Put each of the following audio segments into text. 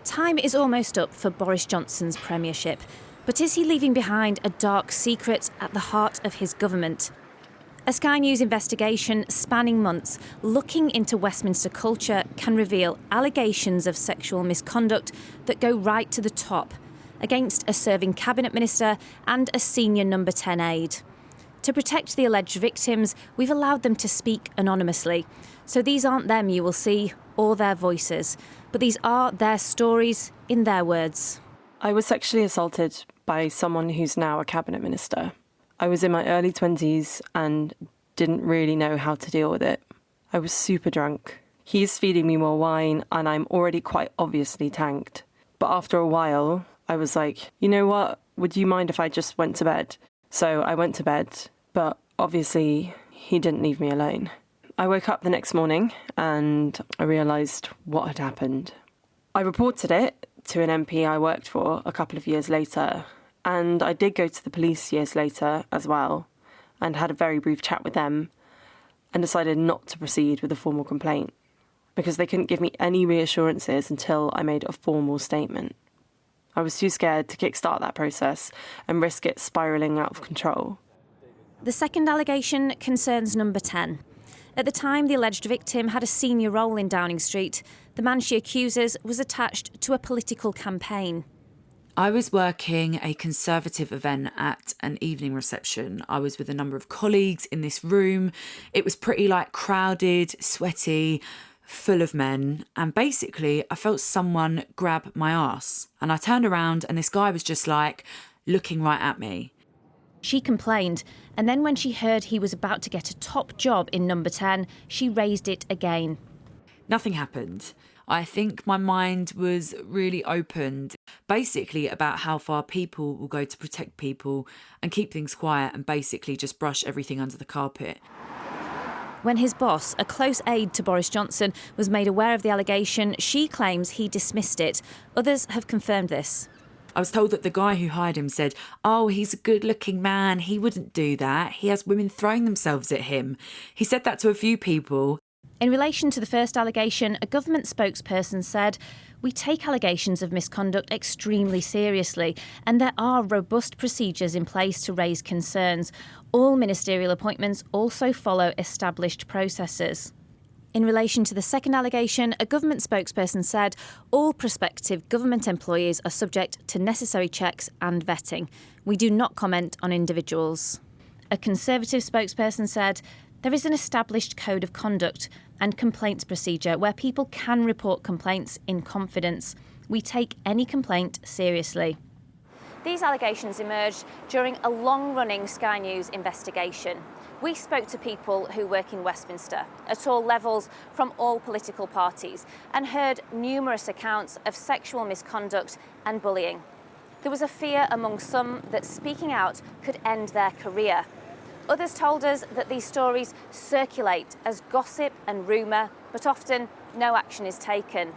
Time is almost up for Boris Johnson's Premiership, but is he leaving behind a dark secret at the heart of his government? A Sky News investigation spanning months looking into Westminster culture can reveal allegations of sexual misconduct that go right to the top, against a serving cabinet minister and a senior number 10 aide. To protect the alleged victims, we've allowed them to speak anonymously. So these aren't them, you will see, or their voices, but these are their stories in their words. I was sexually assaulted by someone who's now a cabinet minister. I was in my early 20s and didn't really know how to deal with it. I was super drunk. He's feeding me more wine and I'm already quite obviously tanked. But after a while, I was like, you know what? Would you mind if I just went to bed? So I went to bed, but obviously he didn't leave me alone. I woke up the next morning and I realised what had happened. I reported it to an MP I worked for a couple of years later, and I did go to the police years later as well and had a very brief chat with them and decided not to proceed with a formal complaint because they couldn't give me any reassurances until I made a formal statement. I was too scared to kickstart that process and risk it spiralling out of control. The second allegation concerns number 10. At the time, the alleged victim had a senior role in Downing Street. The man she accuses was attached to a political campaign. I was working a Conservative event at an evening reception. I was with a number of colleagues in this room. It was pretty crowded, sweaty, full of men. And basically, I felt someone grab my arse. And I turned around and this guy was just looking right at me. She complained, and then when she heard he was about to get a top job in number 10, she raised it again. Nothing happened. I think my mind was really opened, basically about how far people will go to protect people and keep things quiet and basically just brush everything under the carpet. When his boss, a close aide to Boris Johnson, was made aware of the allegation, she claims he dismissed it. Others have confirmed this. I was told that the guy who hired him said, "Oh, he's a good-looking man. He wouldn't do that. He has women throwing themselves at him." He said that to a few people. In relation to the first allegation, a government spokesperson said, "We take allegations of misconduct extremely seriously, and there are robust procedures in place to raise concerns. All ministerial appointments also follow established processes." In relation to the second allegation, a government spokesperson said all prospective government employees are subject to necessary checks and vetting. We do not comment on individuals. A Conservative spokesperson said there is an established code of conduct and complaints procedure where people can report complaints in confidence. We take any complaint seriously. These allegations emerged during a long-running Sky News investigation. We spoke to people who work in Westminster at all levels from all political parties and heard numerous accounts of sexual misconduct and bullying. There was a fear among some that speaking out could end their career. Others told us that these stories circulate as gossip and rumour, but often no action is taken.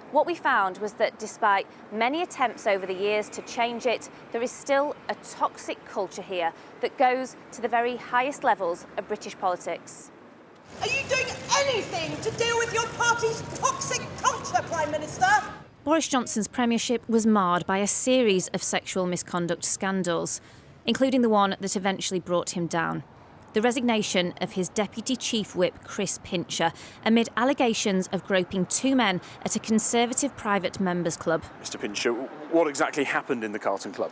What we found was that despite many attempts over the years to change it, there is still a toxic culture here that goes to the very highest levels of British politics. Are you doing anything to deal with your party's toxic culture, Prime Minister? Boris Johnson's premiership was marred by a series of sexual misconduct scandals, including the one that eventually brought him down. The resignation of his Deputy Chief Whip, Chris Pincher, amid allegations of groping two men at a Conservative private members' club. Mr Pincher, what exactly happened in the Carlton Club?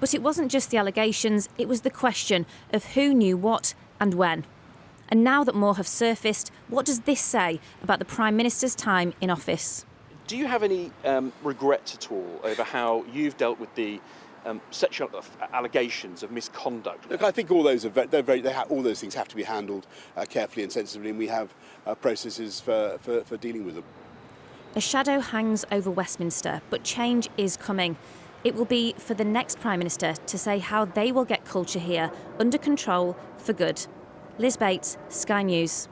But it wasn't just the allegations, it was the question of who knew what and when. And now that more have surfaced, what does this say about the Prime Minister's time in office? Do you have any regret at all over how you've dealt with the sexual allegations of misconduct? Look, I think all those all those things have to be handled carefully and sensibly, and we have processes for dealing with them. A shadow hangs over Westminster, but change is coming. It will be for the next Prime Minister to say how they will get culture here under control for good. Liz Bates, Sky News.